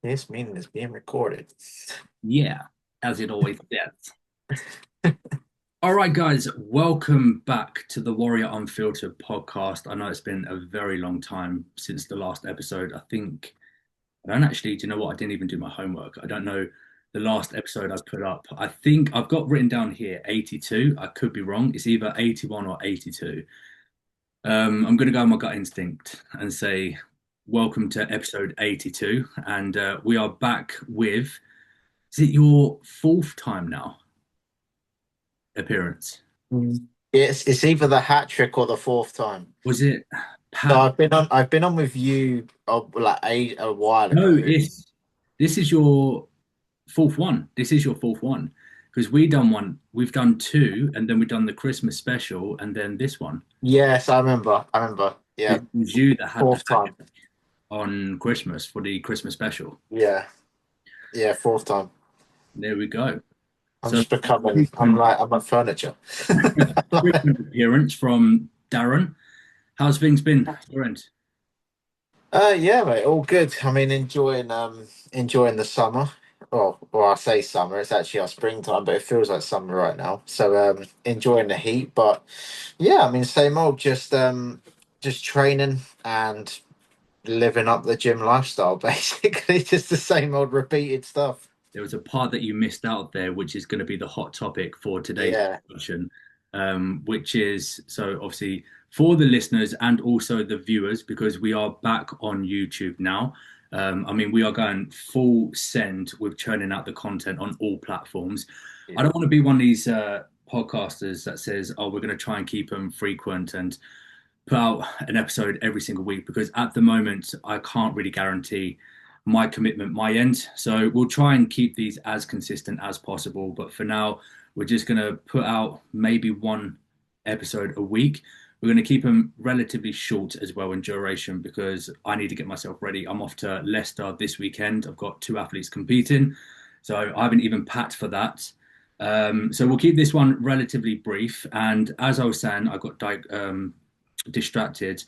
This meeting is being recorded. Yeah, as it always gets. All right, guys, welcome back to the Warrior Unfiltered podcast. I know it's been a very long time since the last episode. I don't actually, do you know what? I didn't even do my homework. I don't know the last episode I put up. I think I've got written down here 82. I could be wrong. It's either 81 or 82. I'm going to go on my gut instinct and say, welcome to episode 82. And we are back with, is it your fourth time now? Appearance. It's either the hat trick or the fourth time. Was it So Pat? I've been on with you like a while No, ago. it's this is your fourth one. This is your fourth one because we done one. We've done two, and then we've done the Christmas special, and then this one. Yes, I remember. I remember. Yeah, It was you that had the fourth hat time. on Christmas for the Christmas special. Yeah, yeah, fourth time. There we go. I'm So just becoming. I'm a furniture. frequent appearance from Darren. How's things been, your end? Yeah, mate, all good. I mean, enjoying the summer. Or I say summer, it's actually our springtime, but it feels like summer right now. So enjoying the heat, but yeah, I mean, same old, just training and living up the gym lifestyle, basically, just the same old repeated stuff. There was a part that you missed out there, which is going to be the hot topic for today's Yeah, discussion, which is so obviously for the listeners and also the viewers, because we are back on YouTube now. I mean, we are going full send with churning out the content on all platforms. I yeah, don't want to be one of these podcasters that says, "Oh, we're going to try and keep them frequent and put out an episode every single week," because at the moment I can't really guarantee my commitment, my end. So we'll try and keep these as consistent as possible. But for now, we're just going to put out maybe one episode a week. We're going to keep them relatively short as well in duration because I need to get myself ready. I'm off to Leicester this weekend. I've got two athletes competing. So I haven't even packed for that. So we'll keep this one relatively brief. And as I was saying, I got distracted.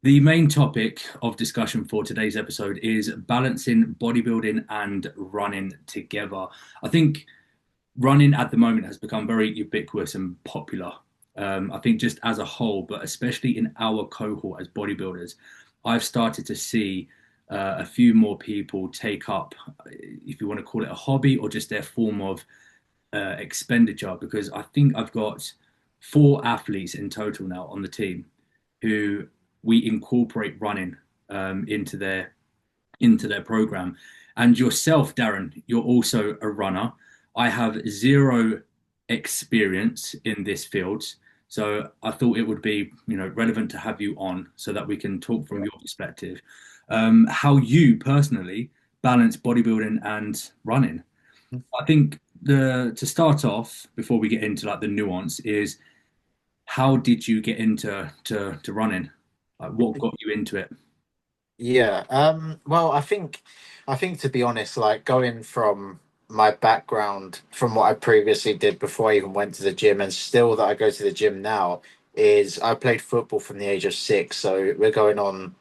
The main topic of discussion for today's episode is balancing bodybuilding and running together. I think running at the moment has become very ubiquitous and popular. I think just as a whole, but especially in our cohort as bodybuilders, I've started to see a few more people take up, if you want to call it a hobby or just their form of expenditure, because I think I've got four athletes in total now on the team who we incorporate running into their program. And yourself, Darren, you're also a runner. I have zero experience in this field, so I thought it would be relevant to have you on so that we can talk from yeah. your perspective, how you personally balance bodybuilding and running. I think the to start off before we get into like the nuance is how did you get into to running? Like what got you into it? Yeah. Well, I think to be honest, like going from my background, from what I previously did before I even went to the gym, and still that I go to the gym now, is I played football from the age of 6. So we're going on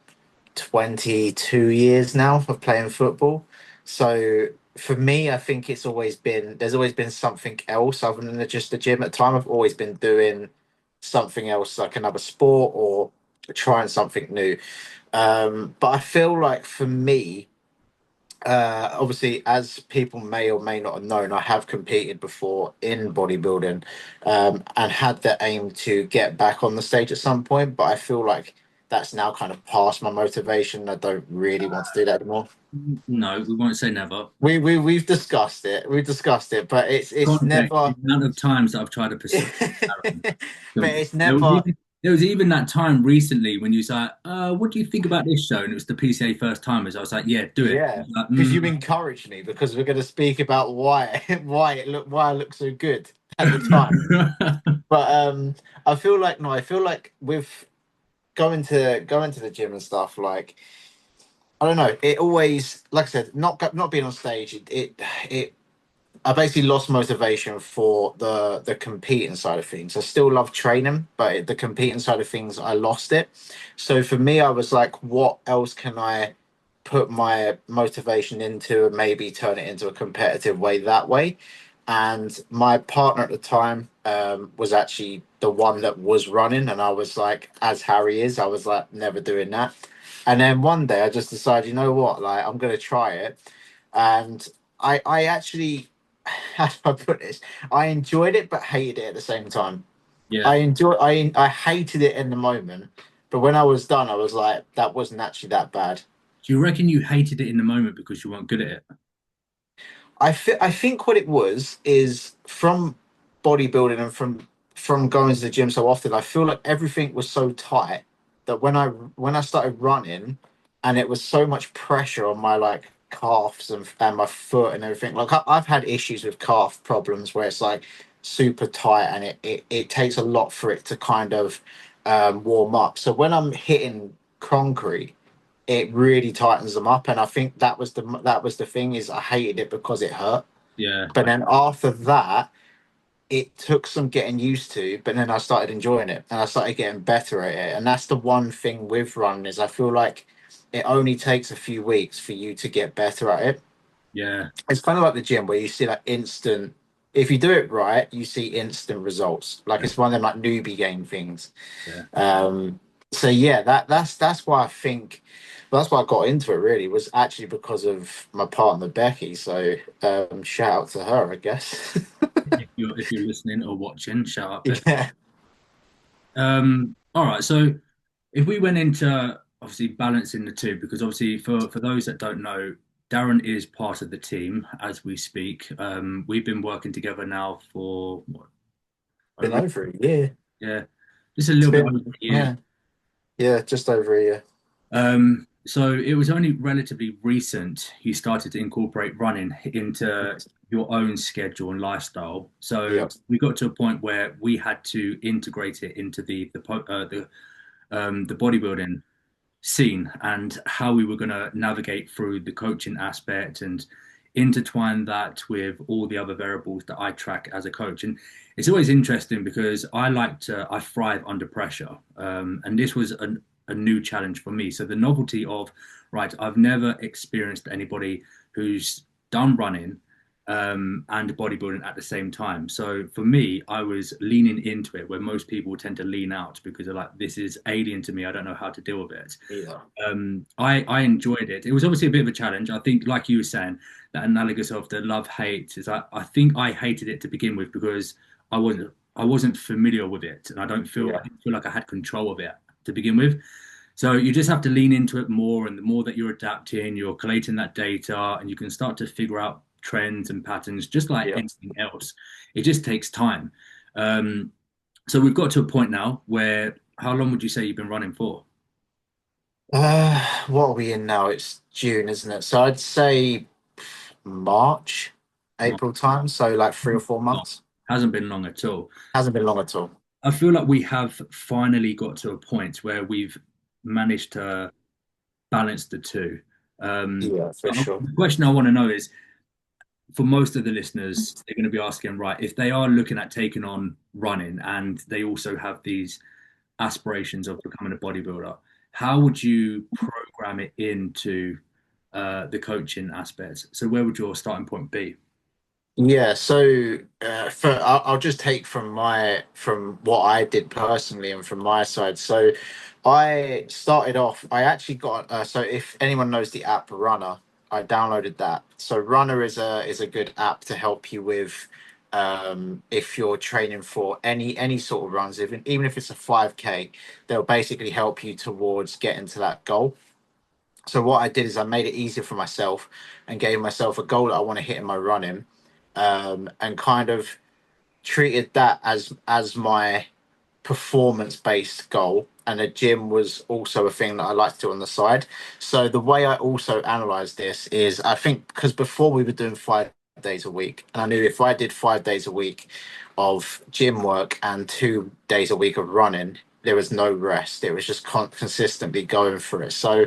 22 years now of playing football. So for me, I think there's always been something else other than just the gym. At the time, I've always been doing something else, like another sport or trying something new. But I feel like for me, obviously, as people may or may not have known, I have competed before in bodybuilding, and had the aim to get back on the stage at some point. But I feel like that's now kind of past my motivation. I don't really want to do that anymore. No, we won't say never. We've discussed it. We've discussed it, but it's Context, never. the amount of times that I've tried to persuade Aaron, But killed me. it's never. There was even that time recently when you was like, what do you think about this show? And it was the PCA first timers. I was like, yeah, do it. He Yeah, was like, because you encouraged me because we're going to speak about why why I look so good at the time. But I feel like no, I feel like with going to the gym and stuff, like I don't know, it always, like I said, not being on stage, it I basically lost motivation for the competing side of things. I still love training, but the competing side of things, I lost it. So for me, I was like, what else can I put my motivation into and maybe turn it into a competitive way that way. And my partner at the time was actually the one that was running, and I was like, as Harry is, I was like, never doing that. And then one day I just decided, you know what, like I'm gonna try it. And I actually, how do I put this? I enjoyed it but hated it at the same time. Yeah. I hated it in the moment, but when I was done, I was like, that wasn't actually that bad. Do you reckon you hated it in the moment because you weren't good at it? I think what it was is from bodybuilding and from going to the gym so often, I feel like everything was so tight that when I started running, and it was so much pressure on my like calves and my foot and everything. Like I've had issues with calf problems where it's like super tight, and it takes a lot for it to kind of warm up. So when I'm hitting concrete, it really tightens them up, and I think that was the thing, is I hated it because it hurt. Yeah. But then after that, it took some getting used to, but then I started enjoying it and I started getting better at it. And that's the one thing with running, is I feel like it only takes a few weeks for you to get better at it. Yeah. It's kind of like the gym where you see like instant, if you do it right, you see instant results. Like Yeah. it's one of them like newbie game things. Yeah. um, so yeah, that's why I think, well, that's why I got into it, really, was actually because of my partner Becky. So shout out to her, I guess. If you're listening or watching, shout out, Beck. Yeah. All right. So if we went into obviously balancing the two, because obviously for those that don't know, Darren is part of the team as we speak. We've been working together now for what, Been over, over a year. yeah, just a It's little bit over been, a year. yeah, yeah, just over a year. So it was only relatively recent you started to incorporate running into your own schedule and lifestyle. So Yeah. we got to a point where we had to integrate it into the bodybuilding scene and how we were going to navigate through the coaching aspect and intertwine that with all the other variables that I track as a coach. And it's always interesting because I thrive under pressure. And this was a new challenge for me. So the novelty of, right, I've never experienced anybody who's done running and bodybuilding at the same time. So for me, I was leaning into it where most people tend to lean out because they're like, this is alien to me. I don't know how to deal with it. Yeah. I enjoyed it. It was obviously a bit of a challenge. I think, like you were saying, that analogous of the love hate is I think I hated it to begin with because I wasn't familiar with it, and I Yeah. didn't feel like I had control of it to begin with. So you just have to lean into it more, and the more that you're adapting, you're collating that data, and you can start to figure out trends and patterns, just like Yeah. anything else. It just takes time. Um, so we've got to a point now where how long would you say you've been running for? What are we in now? It's June, isn't it? So I'd say March, April time. So like 3 or 4 months. Hasn't been long at all. Hasn't been long at all. I feel like we have finally got to a point where we've managed to balance the two. Yeah, for sure. The question I want to know is for most of the listeners, they're going to be asking, right, if they are looking at taking on running and they also have these aspirations of becoming a bodybuilder, how would you program it into the coaching aspects? So, where would your starting point be? Yeah, so I'll just take from what I did personally and from my side. So I started off. I actually got so if anyone knows the app Runner, I downloaded that. So Runner is a good app to help you with if you're training for any sort of runs, even if it's a 5K, they'll basically help you towards getting to that goal. So what I did is I made it easier for myself and gave myself a goal that I want to hit in my running, and kind of treated that as my performance based goal. And the gym was also a thing that I like to do on the side. So the way I also analyze this is, I think, because before we were doing 5 days a week, and I knew if I did 5 days a week of gym work and 2 days a week of running, there was no rest. It was just consistently going for it. So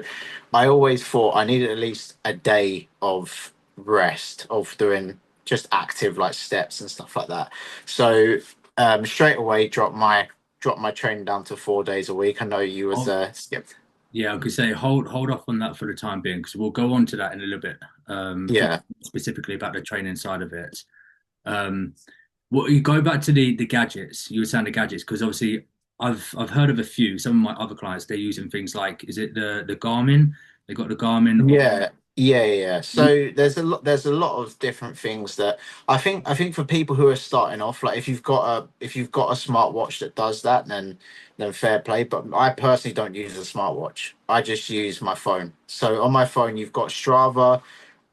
I always thought I needed at least a day of rest, of doing just active like steps and stuff like that. So straight away dropped my training down to 4 days a week. I know you was Oh, skipped. Yeah, I could say hold off on that for the time being because we'll go on to that in a little bit. Talk Yeah. specifically about the training side of it. Um, well, you go back to the gadgets. You were saying the gadgets because obviously I've heard of a few. Some of my other clients they're using things like is it the Garmin? They got the Garmin. Yeah. So there's a lot of different things that I think for people who are starting off, like if you've got a smartwatch that does that, then fair play. But I personally don't use a smartwatch. I just use my phone. So on my phone, you've got Strava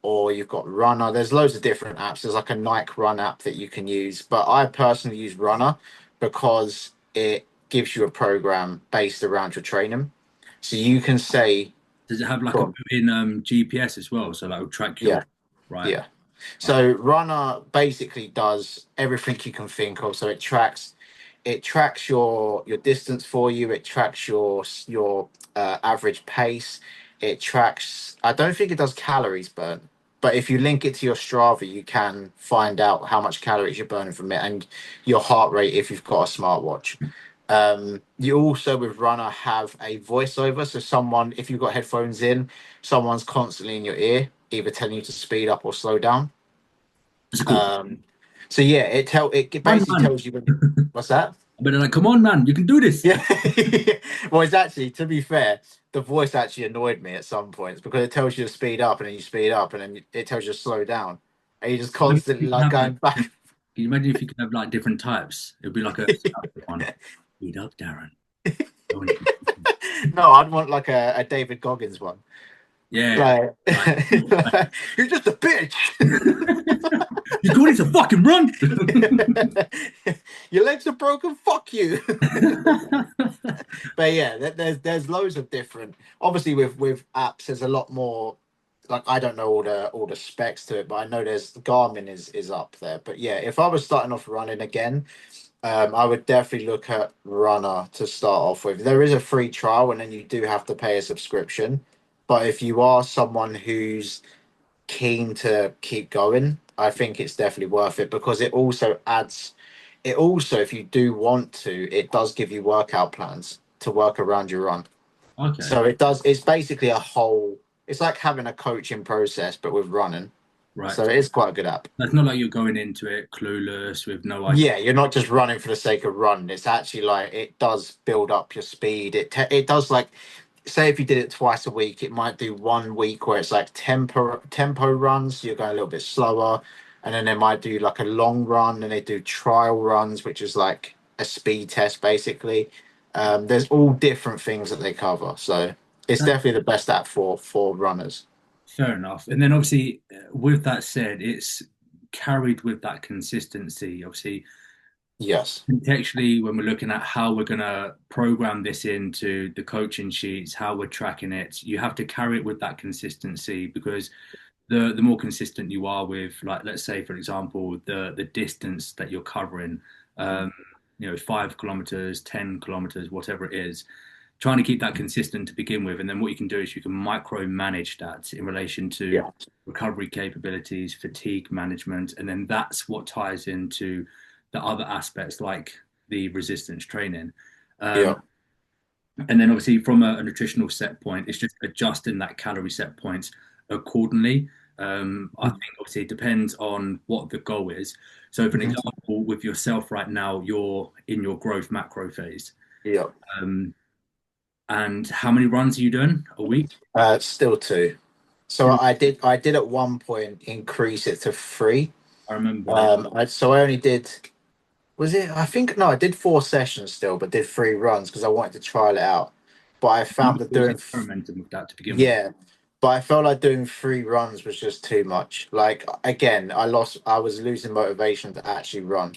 or you've got Runner. There's loads of different apps. There's like a Nike Run app that you can use, but I personally use Runner because it gives you a program based around your training. So you can say, Does it have like go a on. built-in GPS as well? So that will track your Yeah. right, Yeah. right. So Runner basically does everything you can think of. So it tracks your distance for you. It tracks your average pace. It tracks. I don't think it does calories burnt, but if you link it to your Strava, you can find out how much calories you're burning from it and your heart rate if you've got a smartwatch. You also with Runner have a voiceover, so someone if you've got headphones in, someone's constantly in your ear, either telling you to speed up or slow down. That's cool. Um, so yeah, it Come on, basically man. tells you when. What's that? But they're like, come on, man, you can do this. Yeah. Well, it's actually, to be fair, the voice actually annoyed me at some points because it tells you to speed up and then you speed up and then it tells you to slow down. And you're just Maybe constantly you can like have like, going back. can you imagine if you could have like different types? It'd be like a one. Speed up, Darren. Go into- No, I'd want like a David Goggins one. Yeah. Like, Right. you're just a bitch. You call this a fucking run? Your legs are broken. Fuck you. But yeah, there's loads of different. Obviously, with apps, there's a lot more. Like I don't know all the specs to it, but I know there's Garmin is up there. But yeah, if I was starting off running again, I would definitely look at Runner to start off with. There is a free trial, and then you do have to pay a subscription. But if you are someone who's keen to keep going, I think it's definitely worth it because it also adds. It also, if you do want to, it does give you workout plans to work around your run. Okay. So it does. It's basically a whole. It's like having a coaching process, but with running. So Right. it is quite a good app. That's not like you're going into it clueless with no idea. Yeah, you're not just running for the sake of running. It's actually like it does build up your speed. It does like say if you did it twice a week, it might do 1 week where it's like tempo runs. So you're going a little bit slower, and then they might do like a long run, and they do trial runs, which is like a speed test basically. There's all different things that they cover, so it's That's definitely the best app for runners. fair enough. And then obviously, with that said, it's carried with that consistency. Obviously, Yes. contextually, when we're looking at how we're going to program this into the coaching sheets, how we're tracking it, you have to carry it with that consistency because the more consistent you are with, like, let's say, for example, the distance that you're covering, Mhm. um, 5 kilometers, 10 kilometers, whatever it is, trying to keep that consistent to begin with. And then what you can do is you can micromanage that in relation to Yeah. recovery capabilities, fatigue management, and then that's what ties into the other aspects like the resistance training. Um, Yeah. and then obviously from a nutritional set point, it's just adjusting that calorie set point accordingly. I think obviously it depends on what the goal is. So for an Mhm. example, with yourself right now, you're in your growth macro phase. Yeah. Um, and how many runs are you doing a week? Still two. So I did at one point increase it to three. I remember that. I only did. Was it? I think no, I did 4 sessions still, but did 3 runs because I wanted to trial it out. But I You found that was doing, experimenting with that to begin with. yeah, but I felt like doing 3 runs was just too much. Like again, I was losing motivation to actually run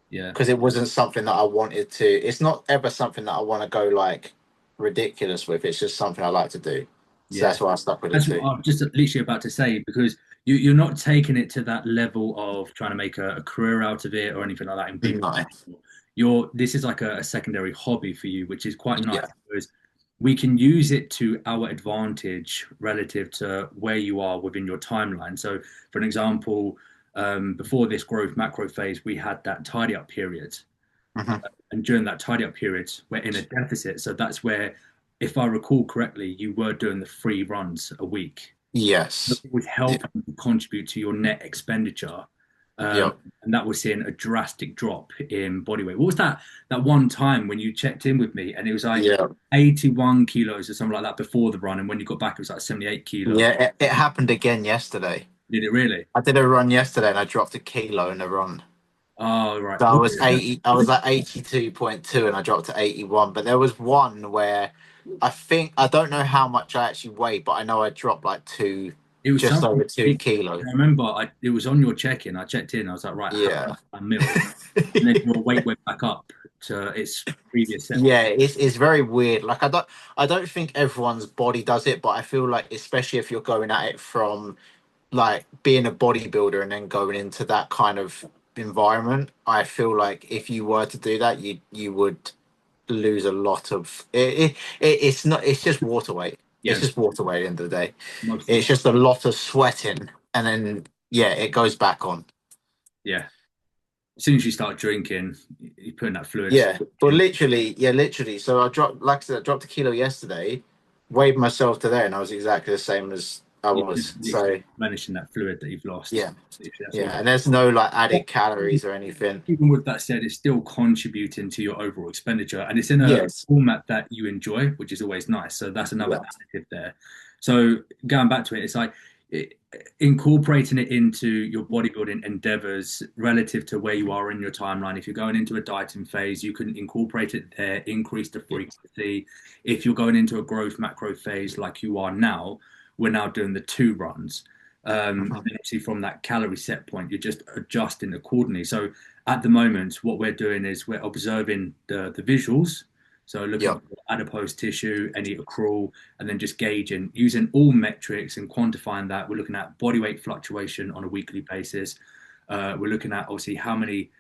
Yeah, because it wasn't something that I wanted to. It's not ever something that I want to go like ridiculous with. It's just something I like to do. So yeah. that's why I stuck with it That's too. what I'm just literally about to say because you're not taking it to that level of trying to make a career out of it or anything like that and be No. professional. You're this is like a secondary hobby for you, which is quite nice Yeah. because we can use it to our advantage relative to where you are within your timeline. So, for an example, before this growth macro phase, we had that tidy up period. Mhm. And during that tidy up period, we're in a deficit. So that's where if I recall correctly, you were doing the 3 runs a week. That Yes. was Yeah. helping to contribute to your net expenditure. Um, Yep. and that was seeing a drastic drop in body weight. What was that one time when you checked in with me and it was like Yeah. 81 kilos or something like that before the run, and when you got back it was like 78 kilos. Yeah. It happened again yesterday. Did it really? I did a run yesterday and I dropped a kilo in a run. Oh, right. So I What was 80, I was at 82.2 and I dropped to 81. But there was one where I don't know how much I actually weighed, but I know I dropped like it was just something over two ridiculous. I kilo. remember it was on your check-in. I checked in. I was like, right, how Yeah. much a mil? And then your weight went back up to its previous set. Yeah, it's very weird. Like I don't think everyone's body does it, but I feel like especially if you're going at it from like being a bodybuilder and then going into that kind of environment, I feel like if you were to do that, you would lose a lot of it's not, it's just water weight. It's Yeah, just water weight at the end of the day. most of It's it. just a lot of sweating and then yeah, it goes back on. Yeah. As soon as you start drinking, you're putting that fluid Yeah, but in. literally, yeah, literally. So I dropped, like I said, I dropped a kilo yesterday, weighed myself today, and I was exactly the same as I You're just was. literally So replenishing that fluid that you've lost. yeah, Literally, that's all. yeah, and there's no like added But calories or anything. even with that said, it's still contributing to your overall expenditure, and it's in a Yes, format that you enjoy, which is always nice. So that's another yeah, additive there. So going back to it, it's like it, incorporating it into your bodybuilding endeavors relative to where you are in your timeline. If you're going into a dieting phase, you can incorporate it there, increase the yes, frequency. If you're going into a growth macro phase like you are now, we're now doing the 2 runs. mhm, And obviously, from that calorie set point, you're just adjusting accordingly. So at the moment, what we're doing is we're observing the visuals. So looking yeah, for adipose tissue, any accrual, and then just gauging using all metrics and quantifying that. We're looking at body weight fluctuation on a weekly basis. We're looking at obviously how many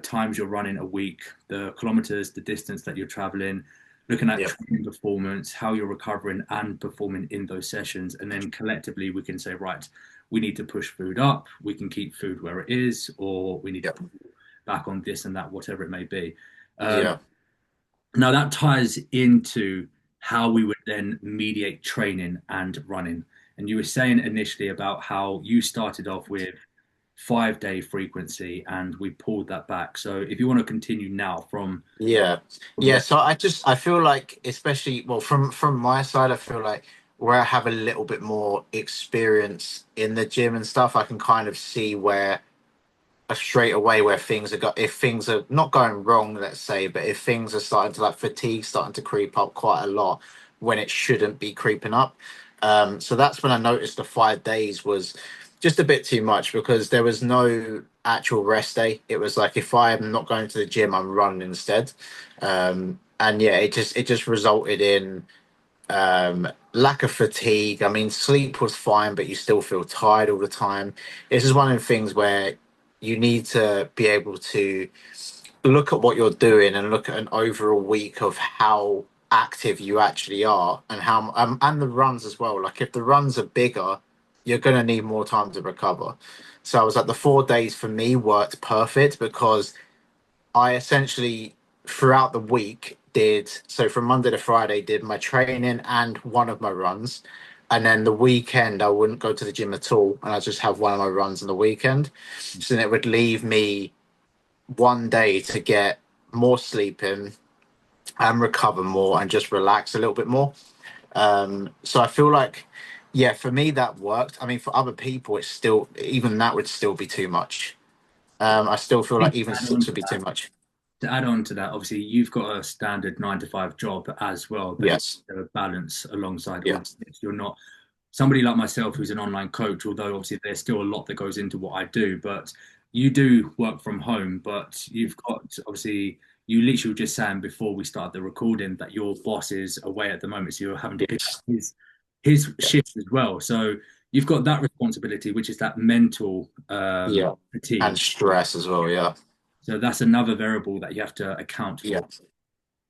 times you're running a week, the kilometers, the distance that you're traveling, looking at yeah, training performance, how you're recovering and performing in those sessions. And then collectively, we can say, right, we need to push food up, we can keep food where it is, or we need to yeah, pull back on this and that, whatever it may be. Um, yeah, Now, that ties into how we would then mediate training and running. And you were saying initially about how you started off with 5 day frequency and we pulled that back. So if you want to continue now yeah, from yeah. there. So I feel like, especially well, from my side, I feel like where I have a little bit more experience in the gym and stuff, I can kind of see where straight away where things are if things are not going wrong, let's say, but if things are starting to like fatigue starting to creep up quite a lot when it shouldn't be creeping up. So that's when I noticed the 5 days was just a bit too much because there was no actual rest day. It was like if I am not going to the gym, I'm running instead. And yeah, it just resulted in lack of fatigue. I mean, sleep was fine, but you still feel tired all the time. This is one of the things where you need to be able to look at what you're doing and look at an overall week of how active you actually are and how and the runs as well. Like if the runs are bigger, you're gonna need more time to recover. So I was like the 4 days for me worked perfect because I essentially throughout the week did so from Monday to Friday did my training and one of my runs. And then the weekend I wouldn't go to the gym at all and I just have one of my runs on the weekend. So then it would leave me one day to get more sleep in and recover more and just relax a little bit more. So I feel like yeah, for me that worked. I mean for other people it's still even that would still be too much. I still feel like even Add on six would to be too that, much. obviously you've got a standard 9 to 5 job as well that you Yes. have to balance alongside all Yeah. of this. You're not somebody like myself who's an online coach, although obviously there's still a lot that goes into what I do, but you do work from home, but you've got obviously you literally were just saying before we started the recording that your boss is away at the moment, so you're having to pick up Yes. his Yeah. shift as well. So you've got that responsibility, which is that mental Yeah. And fatigue. stress as well. Yeah. So that's another variable that you have to account Yeah. for.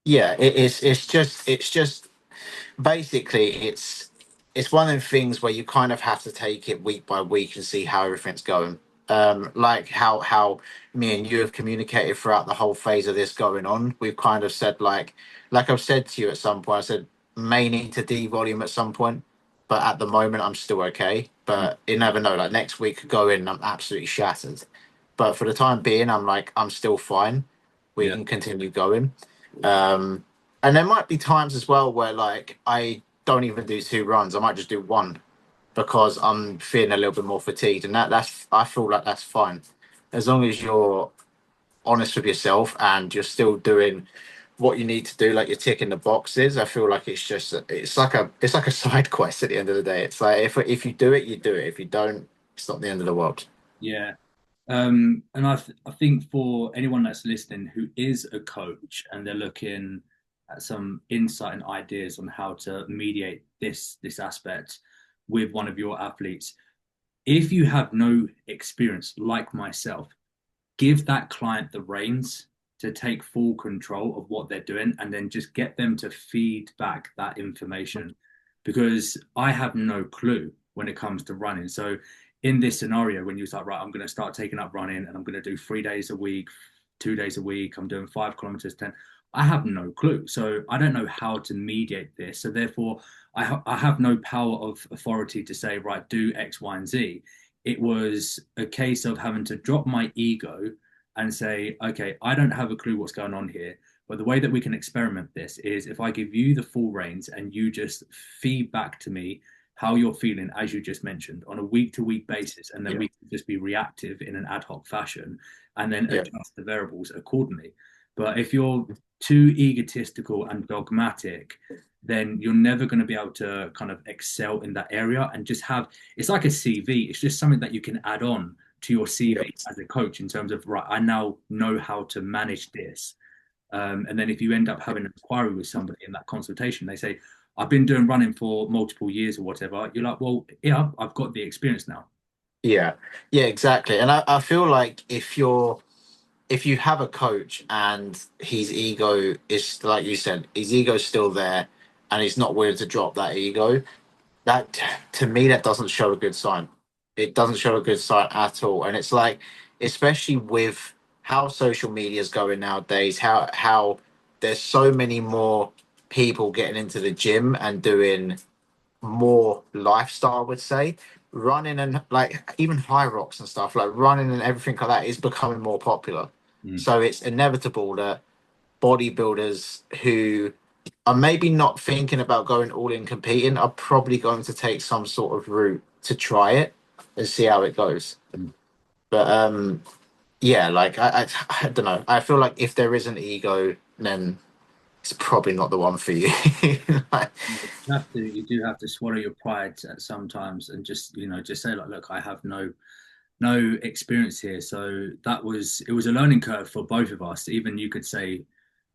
Yeah. It's just basically it's one of the things where you kind of have to take it week by week and see how everything's going. Like how me and you have communicated throughout the whole phase of this going on. We've kind of said like I've said to you at some point, I said may need to devolume at some point, but at the moment I'm still okay. Mm. But you never know. Like next week could go in, and I'm absolutely shattered. But for the time being, I'm like I'm still fine. We Yeah. can continue going. Um, and there might be times as well where like I don't even do two runs. I might just do one because I'm feeling a little bit more fatigued, and that's I feel like that's fine as long as you're honest with yourself and you're still doing what you need to do, like you're ticking the boxes. I feel like it's like a side quest at the end of the day. It's like if you do it, you do it. If you don't, it's not the end of the world. Yeah. And I think for anyone that's listening who is a coach and they're looking at some insight and ideas on how to mediate this aspect with one of your athletes, if you have no experience like myself, give that client the reins to take full control of what they're doing and then just get them to feed back that information because I have no clue when it comes to running. So in this scenario, when you start, right, I'm going to start taking up running and I'm going to do 3 days a week, 2 days a week, I'm doing 5 kilometers, 10. I have no clue. So I don't know how to mediate this. So therefore, I have no power of authority to say, right, do X, Y, and Z. It was a case of having to drop my ego and say, okay, I don't have a clue what's going on here. But the way that we can experiment this is if I give you the full reins and you just feed back to me how you're feeling, as you just mentioned, on a week to week basis, and then Yeah, we can just be reactive in an ad hoc fashion and then yeah, adjust the variables accordingly. But if you're too egotistical and dogmatic, then you're never going to be able to kind of excel in that area and just have it's like a CV. It's just something that you can add on to your yeah, CV as a coach in terms of, right, I now know how to manage this. And then if you end up having an inquiry with somebody in that consultation, they say, I've been doing running for multiple years or whatever. You're like, well, yeah, I've got the experience now. yeah, yeah, exactly. And I feel like if you have a coach and his ego is like you said, his ego's still there and he's not willing to drop that ego, that to me that doesn't show a good sign. It doesn't show a good sign at all. And it's like, especially with how social media is going nowadays, how there's so many more people getting into the gym and doing more lifestyle, I would say. Running and like even high rocks and stuff, like running and everything like that is becoming more popular. Mm. So it's inevitable that bodybuilders who are maybe not thinking about going all in competing are probably going to take some sort of route to try it and see how it goes. Mm. But yeah, like I don't know. I feel like if there is an ego, then it's probably not the one for you. Like, You do have to swallow your pride at sometimes and just, just say like, look, I have no experience here. So it was a learning curve for both of us. Even you could say, uh,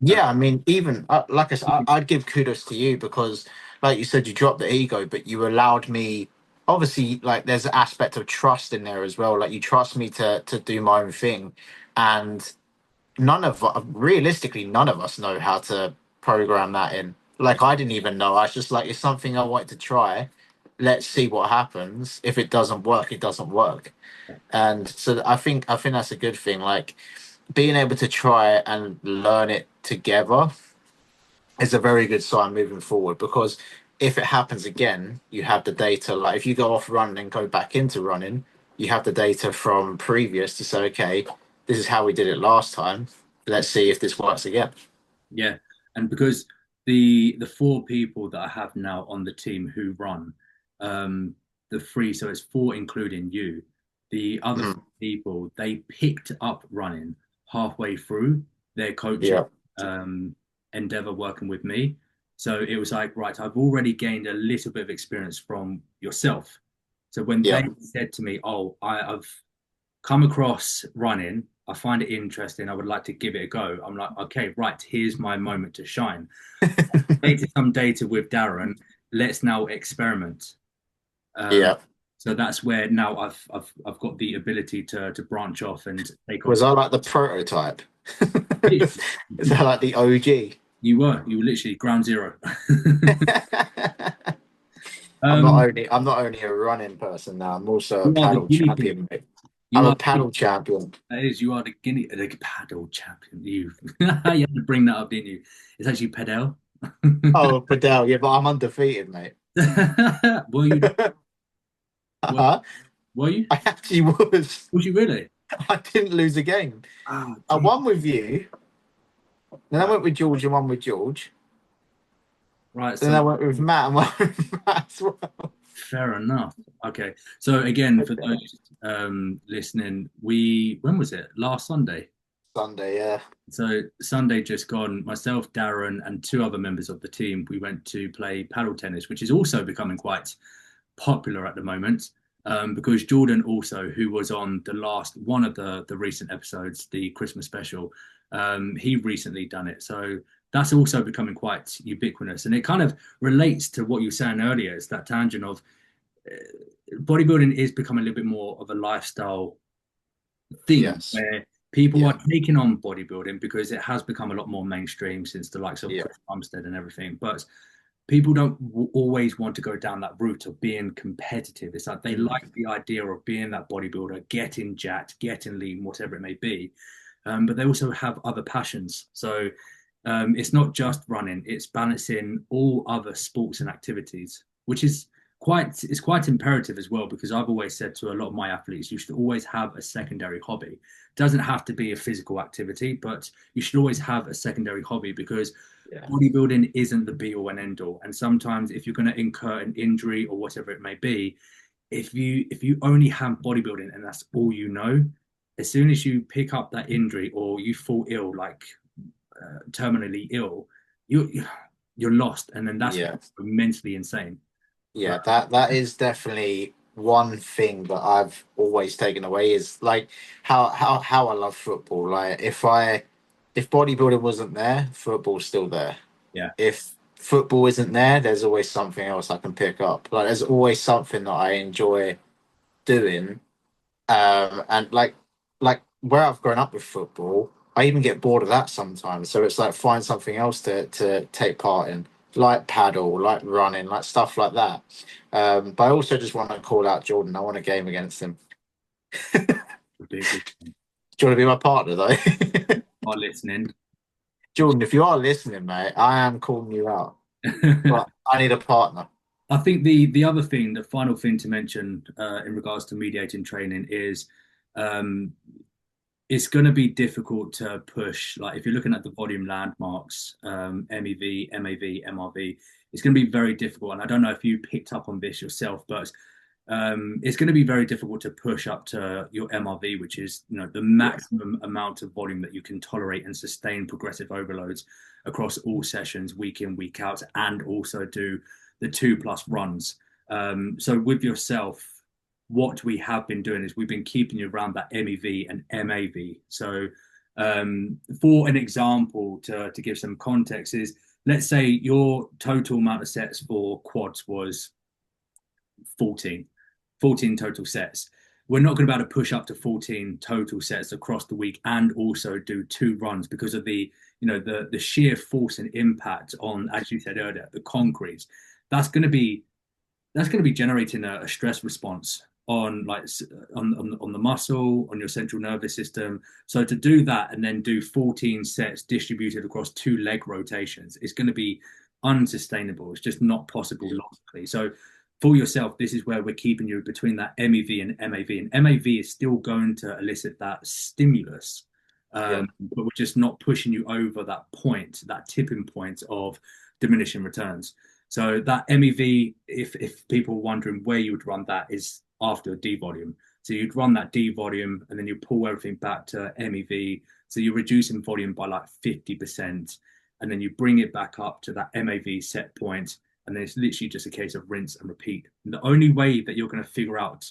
yeah, I mean, even like I said, I'd give kudos to you because, like you said, you dropped the ego, but you allowed me. Obviously, like there's an aspect of trust in there as well. Like you trust me to do my own thing, and realistically, none of us know how to program that in. Like I didn't even know. I was just like, it's something I wanted to try. Let's see what happens. If it doesn't work, it doesn't work. And so I think that's a good thing. Like being able to try and learn it together is a very good sign moving forward because if it happens again, you have the data. Like if you go off running and go back into running, you have the data from previous to say, okay, this is how we did it last time. Let's see if this works again. yeah. And because the four people that I have now on the team who run, um, the three, so it's four including you, the other Mhm. people, they picked up running halfway through their coaching Yeah, endeavor working with me. So it was like, right, I've already gained a little bit of experience from yourself. So when yeah. they said to me, oh, I've come across running. I find it interesting. I would like to give it a go. I'm like, okay, right, here's my moment to shine. Data some data with Darren. Let's now experiment. Um, Yeah. so that's where now I've got the ability to branch off and take on Was some. I like the prototype? Is that like the OG? You were literally ground zero. um, I'm not only a running person now, I'm also a you are the paddle guinea pig. champion, mate. I'm You a are paddle champion. that is you are the paddle champion. You you had to bring that up, didn't you? It's actually pedal. Oh, Padel, yeah, but I'm undefeated, mate. Were you? Were, Uh-huh. were you? I actually was. Was you really? I didn't lose a game. Ah, I gee. won with you, then I Right, went with George and won with George. right. Then So I went with Matt and won with Matt as well. fair enough. Okay. So again, for those listening, we when was it? Last Sunday. Sunday, yeah. So Sunday just gone, myself, Darren, and two other members of the team, we went to play paddle tennis, which is also becoming quite popular at the moment. Because Jordan also, who was on the last one of the recent episodes, the Christmas special, he recently done it. So that's also becoming quite ubiquitous, and it kind of relates to what you were saying earlier. It's that tangent of bodybuilding is becoming a little bit more of a lifestyle thing Yes. where people Yeah. are taking on bodybuilding because it has become a lot more mainstream since the likes of Yeah. Chris Bumstead and everything. But people don't always want to go down that route of being competitive. It's like they like Mm. the idea of being that bodybuilder, getting jacked, getting lean, whatever it may be. But they also have other passions. So it's not just running; it's balancing all other sports and activities, which is quite imperative as well. Because I've always said to a lot of my athletes, you should always have a secondary hobby. It doesn't have to be a physical activity, but you should always have a secondary hobby because Yeah. bodybuilding isn't the be all and end all. And sometimes if you're going to incur an injury or whatever it may be, if you only have bodybuilding and that's all you know, as soon as you pick up that injury or you fall ill, like terminally ill, you you're lost, and then that's Yeah. mentally insane. Yeah, that is definitely one thing that I've always taken away is like how I love football. Like if bodybuilding wasn't there, football's still there. Yeah, If football isn't there, there's always something else I can pick up. Like there's always something that I enjoy doing. And like where I've grown up with football, I even get bored of that sometimes. So it's like find something else to take part in, like paddle, like running, like stuff like that. But I also just want to call out Jordan. I want a game against him. would be a good thing. Do you want to be my partner though? Are listening. Jordan, if you are listening, mate, I am calling you out. But I need a partner. I think the other thing, the final thing to mention in regards to mediating training is um, it's going to be difficult to push. Like if you're looking at the volume landmarks, MEV, MAV, MRV, it's going to be very difficult. And I don't know if you picked up on this yourself, but it's going to be very difficult to push up to your MRV, which is the Yeah. maximum amount of volume that you can tolerate and sustain progressive overloads across all sessions, week in, week out, and also do the 2+ runs. So with yourself, what we have been doing is we've been keeping you around that MEV and MAV. So, for an example, to give some context, is let's say your total amount of sets for quads was 14, 14 total sets. We're not going to be able to push up to 14 total sets across the week and also do 2 runs because of the sheer force and impact on, as you said earlier, the concrete. That's going to be that's going to be generating a stress response on like on the muscle, on your central nervous system. So to do that and then do 14 sets distributed across 2 leg rotations is going to be unsustainable. It's just not possible logically. So for yourself, this is where we're keeping you between that MEV and MAV. And MAV is still going to elicit that stimulus, Yeah. but we're just not pushing you over that point, that tipping point of diminishing returns. So that MEV, if people are wondering where you would run that, is after a D volume. So you'd run that D volume and then you pull everything back to MEV. So you're reducing volume by like 50%. And then you bring it back up to that MAV set point, and then it's literally just a case of rinse and repeat. And the only way that you're going to figure out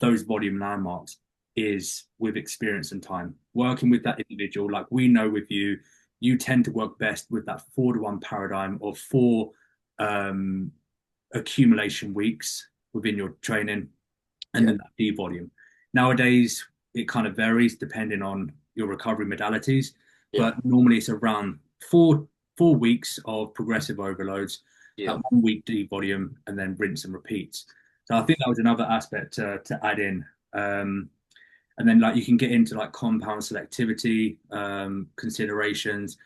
those volume landmarks is with experience and time. Working with that individual, like we know with you, you tend to work best with that 4-to-1 paradigm of 4 um, accumulation weeks within your training and Yeah. then that D volume. Nowadays, it kind of varies depending on your recovery modalities, Yeah. but normally it's around 4 weeks of progressive overloads, Yeah. that 1 week D volume, and then rinse and repeats. So I think that was another aspect to add in. And then like you can get into like compound selectivity considerations.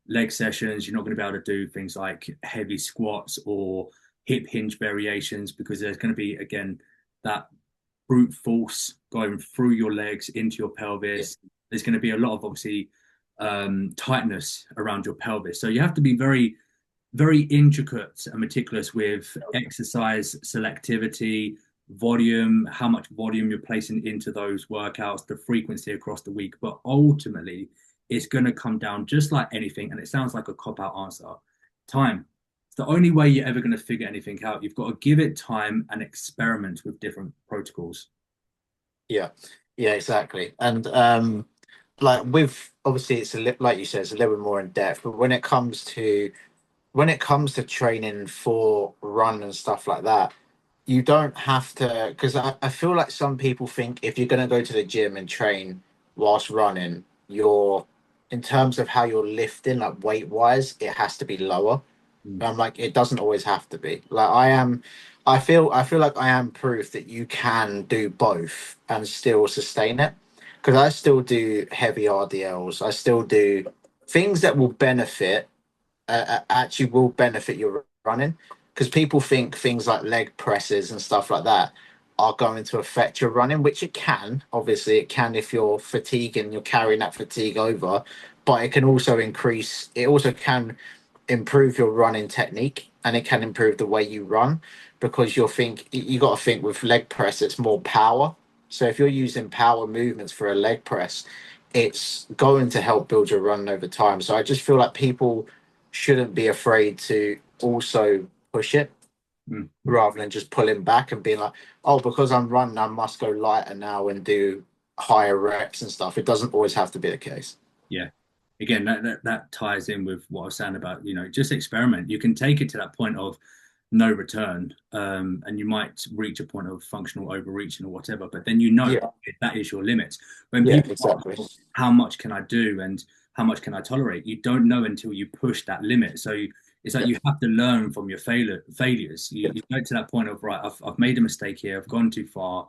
leg sessions. You're not going to be able to do things like heavy squats or hip hinge variations because there's going to be, again, that brute force going through your legs into your Yeah. pelvis. There's going to be a lot of, obviously, tightness around your pelvis. So you have to be very, very intricate and meticulous with exercise selectivity, volume, how much volume you're placing into those workouts, the frequency across the week. But ultimately, it's going to come down just like anything. And it sounds like a cop out answer: time. It's the only way you're ever going to figure anything out. You've got to give it time and experiment with different protocols. Yeah, yeah, exactly. And like with obviously it's like you said, it's a little bit more in depth, but when it comes to training for run and stuff like that, you don't have to, because I feel like some people think if you're going to go to the gym and train whilst running, you're in terms of how you're lifting, like weight wise, it has to be lower. Mm. I'm like, it doesn't always have to be. Like I feel like I am proof that you can do both and still sustain it. Because I still do heavy RDLs. I still do things that will benefit, actually will benefit your running. Because people think things like leg presses and stuff like that are going to affect your running, which it can. Obviously, it can if you're fatigued and you're carrying that fatigue over. But it can also increase. It also can improve your running technique, and it can improve the way you run, because you got to think with leg press it's more power. So if you're using power movements for a leg press, it's going to help build your run over time. So I just feel like people shouldn't be afraid to also push it Mm. rather than just pulling back and being like, oh, because I'm running I must go lighter now and do higher reps and stuff. It doesn't always have to be the case. Yeah. Again, that ties in with what I was saying about, just experiment. You can take it to that point of no return, and you might reach a point of functional overreaching or whatever, but then Yeah, that is your limit. When yeah, people ask, exactly. how much can I do and how much can I tolerate, you don't know until you push that limit. So it's like Yeah, you have to learn from your failures. yeah, You get to that point of, right, I've made a mistake here, I've gone too far.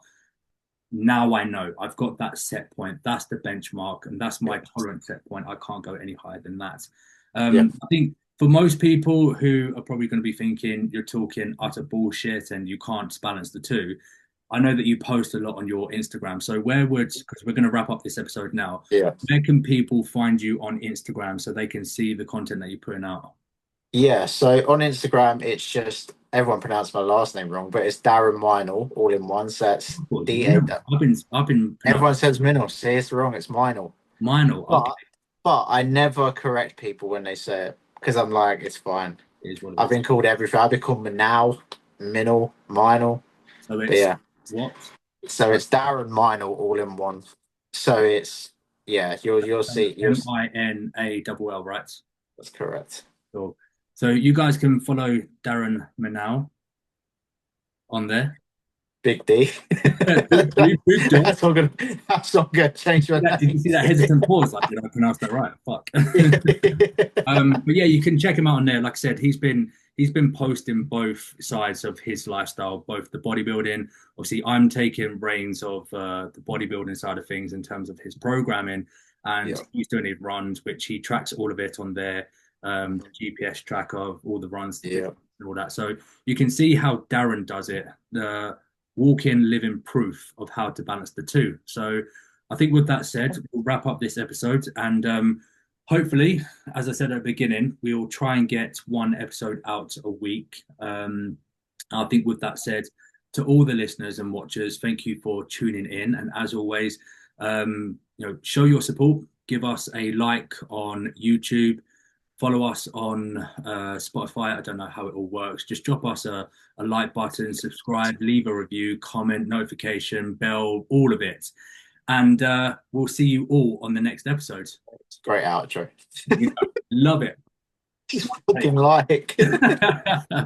Now I know I've got that set point. That's the benchmark, and that's yeah, my tolerance set point. I can't go any higher than that. yeah. I think for most people who are probably going to be thinking you're talking utter bullshit and you can't balance the two, I know that you post a lot on your Instagram. So because we're going to wrap up this episode now, Yeah. where can people find you on Instagram so they can see the content that you're putting out? Yeah, so on Instagram, it's just everyone pronounced my last name wrong, but it's Darren Minall, all in one. So it's Of course, D A. I've been pronounced Everyone says Minall. See, it's wrong. It's Minall. Minor. Okay, But I never correct people when they say it because I'm like, it's fine. it is what it I've is. been called everything. I've been called Minall, Minall, Minall. So But it's yeah, what? so it's Darren Minall, all in one. So it's yeah, you'll see. Minall, right? That's correct. Cool. So you guys can follow Darren Minall on there. Big D. Big D, big dog. That's not gonna. That's not gonna change my Did name. you see that hesitant pause? Like, did I pronounce that right? Fuck. But yeah, you can check him out on there. Like I said, he's been posting both sides of his lifestyle, both the bodybuilding. Obviously, I'm taking reins of the bodybuilding side of things in terms of his programming, and Yeah. he's doing his runs, which he tracks all of it on there. GPS track of all the runs, the Yeah. distance, and all that. So you can see how Darren does it. The walk-in living proof of how to balance the two. So I think with that said, we'll wrap up this episode and hopefully, as I said at the beginning, we will try and get one episode out a week. I think with that said, to all the listeners and watchers, thank you for tuning in. And as always, show your support. Give us a like on YouTube. Follow us on Spotify. I don't know how it all works. Just drop us a like button, subscribe, leave a review, comment, notification, bell, all of it. And we'll see you all on the next episode. It's a great outro. Love it. Fucking like.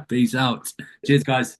Peace out. Cheers, guys.